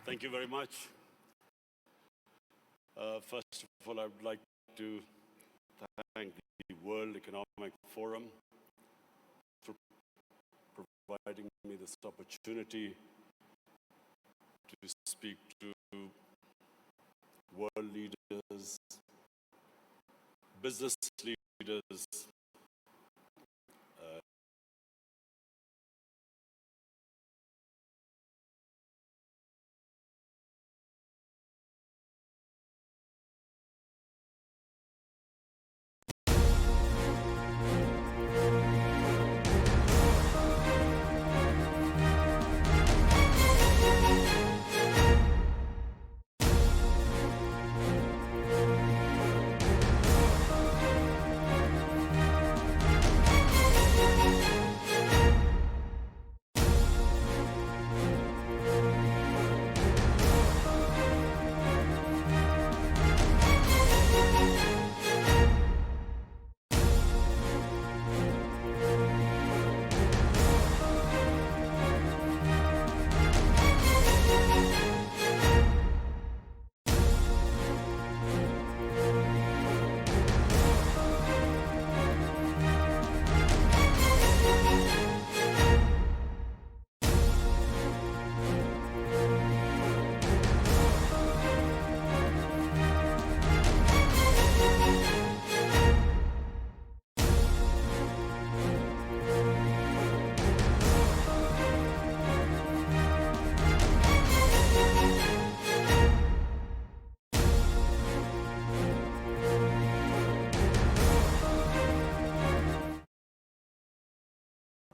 Thank you very much. First of all, I would like to thank the World Economic Forum for providing me this opportunity to speak to world leaders, business leaders,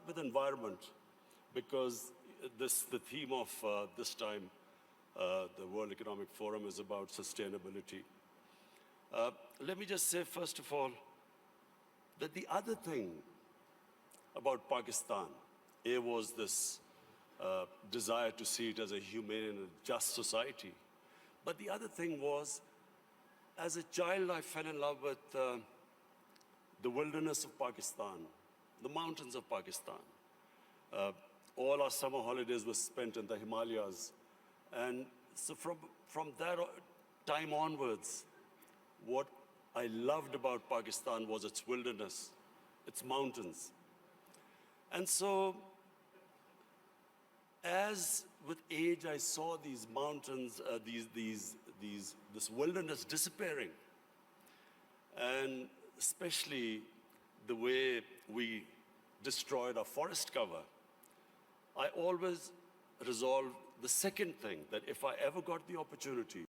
with environment, because the theme of this time, the World Economic Forum, is about sustainability. Let me just say, first of all, that the other thing about Pakistan, was this desire to see it as a humane and just society. But the other thing was, as a child, I fell in love with the wilderness of Pakistan, the mountains of Pakistan. All our summer holidays were spent in the Himalayas. And so from that time onwards, what I loved about Pakistan was its wilderness, its mountains. And so, as with age I saw these mountains, this wilderness disappearing, and especially the way we destroyed our forest cover, I always resolved the second thing, that if I ever got the opportunity,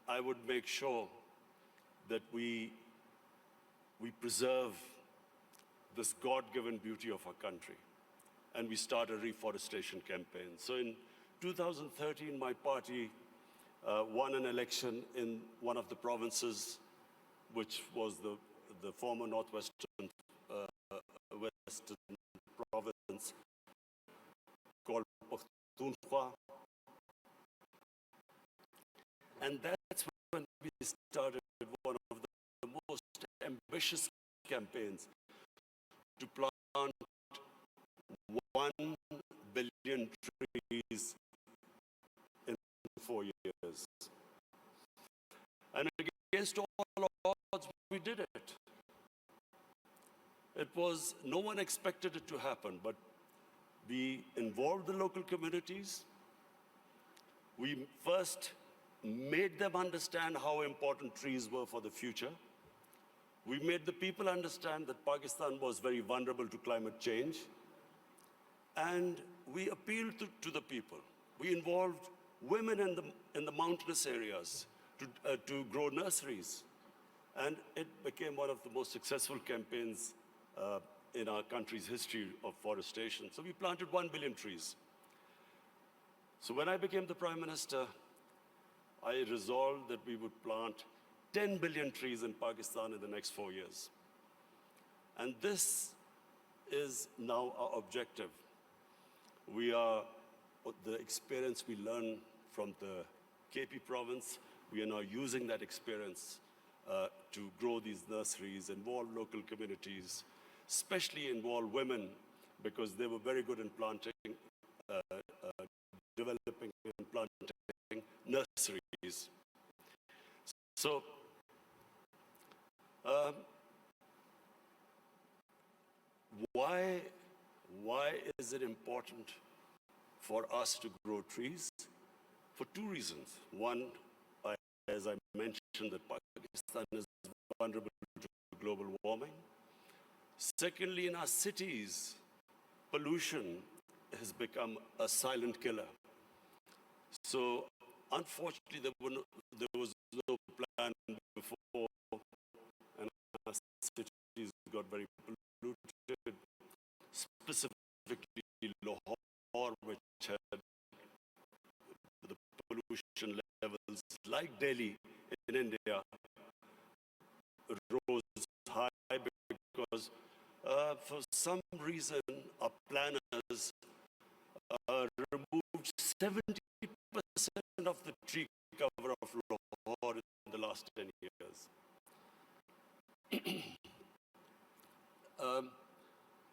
I would make sure that we preserve this God-given beauty of our country. And we start a reforestation campaign. So in 2013, my party won an election in one of the provinces, which was the former Northwestern Western province called Pakhtunkhwa. And that's when we started one of the most ambitious campaigns to plant 1 billion trees in 4 years. And against all odds, we did it. No one expected it to happen, but we involved the local communities. We first made them understand how important trees were for the future. We made the people understand that Pakistan was very vulnerable to climate change. And we appealed to the people. We involved women in the mountainous areas to grow nurseries. And it became one of the most successful campaigns in our country's history of forestation. So we planted 1 billion trees. So when I became the Prime Minister, I resolved that we would plant 10 billion trees in Pakistan in the next 4 years. And this is now our objective. The experience we learned from the KP province, we are now using that experience to grow these nurseries, involve local communities, especially involve women, because they were very good in planting, developing in planting nurseries. So, why is it important for us to grow trees? For two reasons. One, as I mentioned, that Pakistan is vulnerable to global warming. Secondly, in our cities, pollution has become a silent killer. So, unfortunately, there was no plan before, and our cities got very polluted, specifically Lahore, which had the pollution levels like Delhi in India rose high because for some reason our planners removed 70% of the tree cover of Lahore in the last 10 years.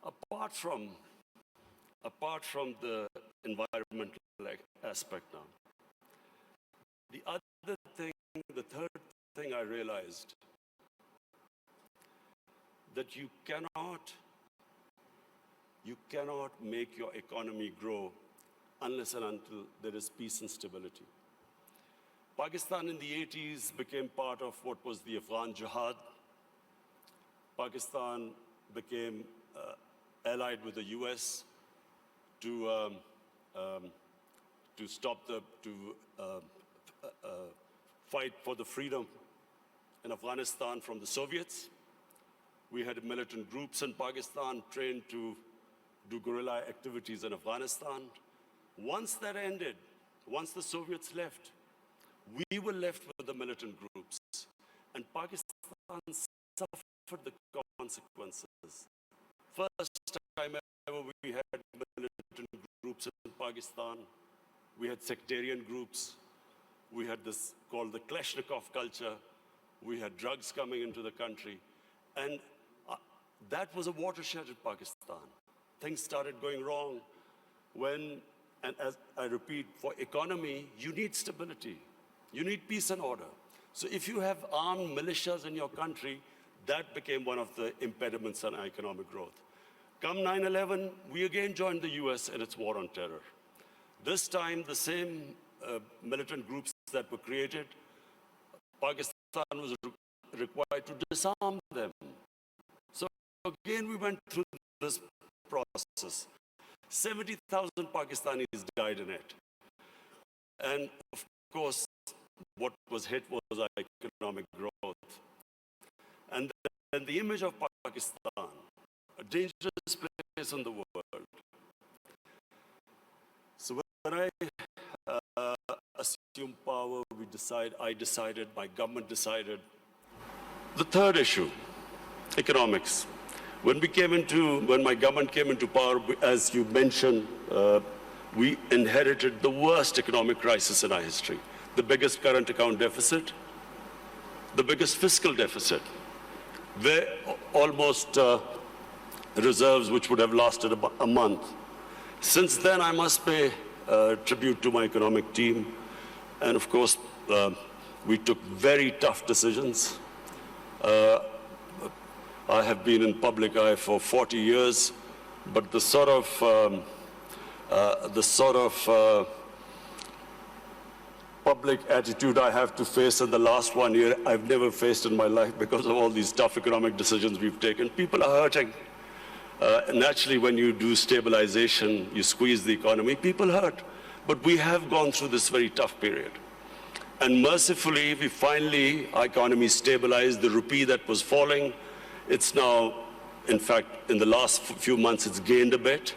Apart from the environmental aspect now, the third thing I realized, that you cannot make your economy grow unless and until there is peace and stability. Pakistan in the 80s became part of what was the Afghan Jihad. Pakistan became allied with the US to fight for the freedom in Afghanistan from the Soviets. We had militant groups in Pakistan trained to do guerrilla activities in Afghanistan. Once that ended, once the Soviets left, we were left with the militant groups, and Pakistan suffered the consequences. First time ever we had militant groups in Pakistan. We had sectarian groups. We had this called the Kalashnikov culture. We had drugs coming into the country. And that was a watershed in Pakistan. Things started going wrong when, and as I repeat, for economy, you need stability. You need peace and order. So if you have armed militias in your country, that became one of the impediments on economic growth. Come 9/11, we again joined the US in its war on terror. This time, the same militant groups that were created, Pakistan was required to disarm them. So again, we went through this process. 70,000 Pakistanis died in it. And of course, what was hit was our economic growth. And then the image of Pakistan, a dangerous place in the world. So when I assumed power, I decided, my government decided. The third issue, economics. When my government came into power, as you mentioned, we inherited the worst economic crisis in our history. The biggest current account deficit, the biggest fiscal deficit, where almost reserves which would have lasted about a month. Since then, I must pay tribute to my economic team. And of course, we took very tough decisions. I have been in public eye for 40 years, but the sort of public attitude I have to face in the last 1 year, I've never faced in my life because of all these tough economic decisions we've taken. People are hurting. Naturally, when you do stabilization, you squeeze the economy, people hurt. But we have gone through this very tough period. And mercifully, our economy stabilized. The rupee that was falling, it's now, in fact, in the last few months, it's gained a bit.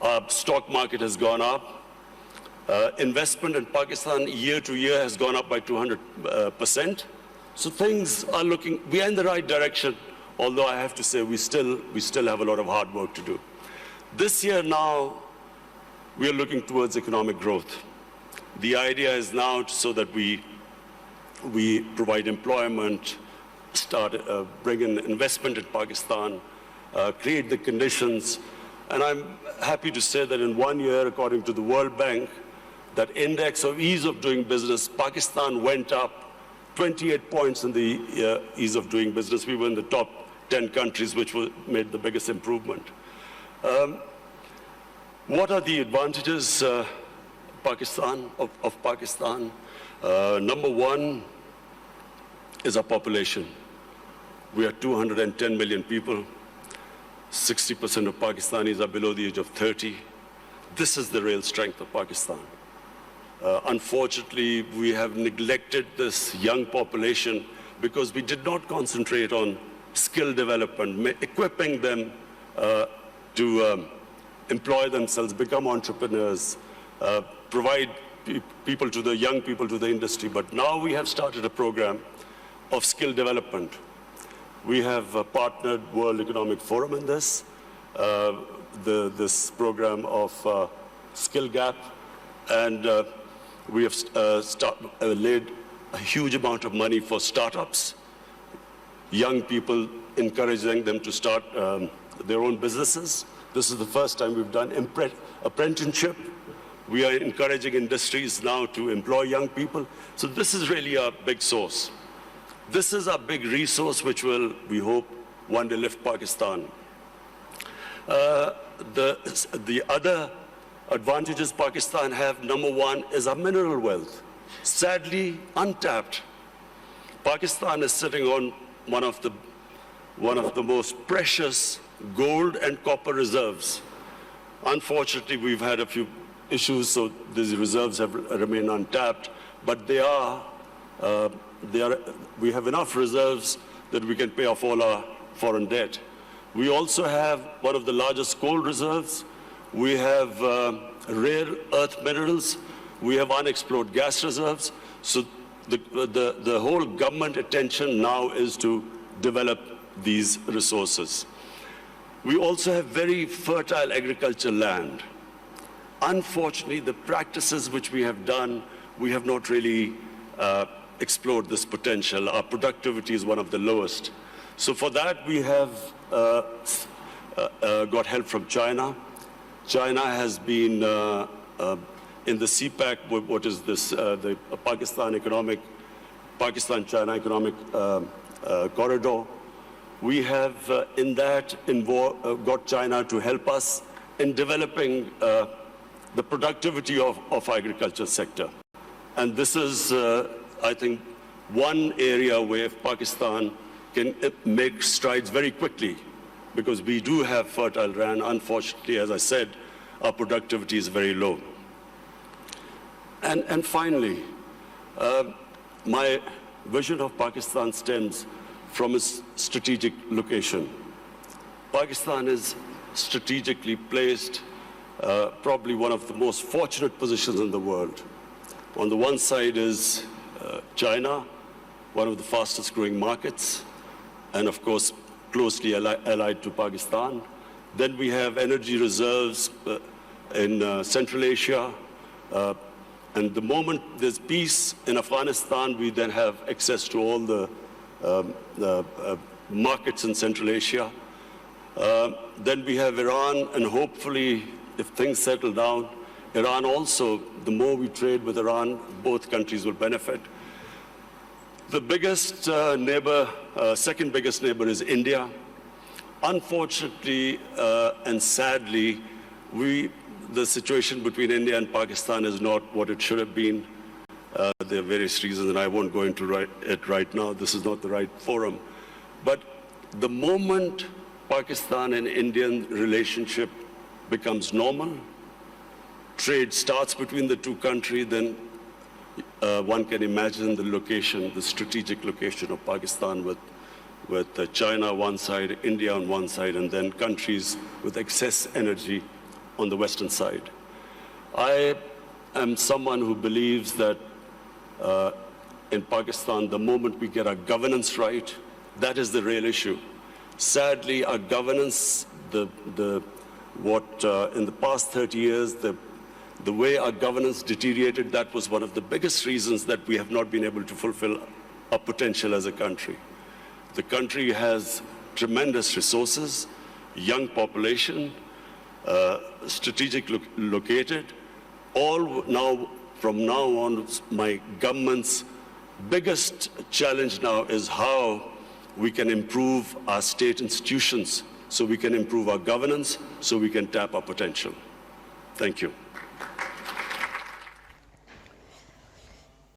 Our stock market has gone up. Investment in Pakistan year to year has gone up by 200%. So things are we are in the right direction, although I have to say we still have a lot of hard work to do. This year now, we are looking towards economic growth. The idea is now so that we provide employment, bring in investment in Pakistan, create the conditions. And I'm happy to say that in 1 year, according to the World Bank, that index of ease of doing business, Pakistan went up 28 points in the ease of doing business. We were in the top 10 countries which made the biggest improvement. What are the advantages of Pakistan? Number one is our population. We are 210 million people. 60% of Pakistanis are below the age of 30. This is the real strength of Pakistan. Unfortunately, we have neglected this young population because we did not concentrate on skill development, equipping them to employ themselves, become entrepreneurs, provide people to the young people to the industry. But now we have started a program of skill development. We have partnered World Economic Forum in this, this program of Skill Gap, and we have laid a huge amount of money for startups, young people, encouraging them to start their own businesses. This is the first time we've done apprenticeship. We are encouraging industries now to employ young people. So this is really a big source. This is a big resource which will, we hope, one day lift Pakistan. The other advantages Pakistan have, number one, is our mineral wealth. Sadly, untapped. Pakistan is sitting on one of the most precious gold and copper reserves. Unfortunately, we've had a few issues, so these reserves have remained untapped, but we have enough reserves that we can pay off all our foreign debt. We also have one of the largest gold reserves. We have rare earth minerals. We have unexplored gas reserves. So the whole government attention now is to develop these resources. We also have very fertile agricultural land. Unfortunately, the practices which we have done, we have not really explored this potential. Our productivity is one of the lowest. So for that, we have got help from China. China has been in the CPEC, what is this, the Pakistan-China economic corridor. We have in that got China to help us in developing the productivity of agriculture sector. And this is, I think, one area where Pakistan can make strides very quickly, because we do have fertile land. Unfortunately, as I said, our productivity is very low. And finally, my vision of Pakistan stems from its strategic location. Pakistan is strategically placed, probably one of the most fortunate positions in the world. On the one side is China, one of the fastest growing markets, and of course, closely allied to Pakistan. Then we have energy reserves in Central Asia. And the moment there's peace in Afghanistan, we then have access to all the markets in Central Asia. Then we have Iran, and hopefully, if things settle down, Iran also, the more we trade with Iran, both countries will benefit. The biggest neighbor, second biggest neighbor is India. Unfortunately and sadly, the situation between India and Pakistan is not what it should have been. There are various reasons, and I won't go into it right now. This is not the right forum. But the moment Pakistan and Indian relationship becomes normal, trade starts between the two countries, then one can imagine the location, the strategic location of Pakistan with China on one side, India on one side, and then countries with excess energy on the western side. I am someone who believes that in Pakistan, the moment we get our governance right, that is the real issue. Sadly, our governance, in the past 30 years, the way our governance deteriorated, that was one of the biggest reasons that we have not been able to fulfill our potential as a country. The country has tremendous resources, young population, strategic located, all now from now on, my government's biggest challenge now is how we can improve our state institutions, so we can improve our governance, so we can tap our potential. Thank you.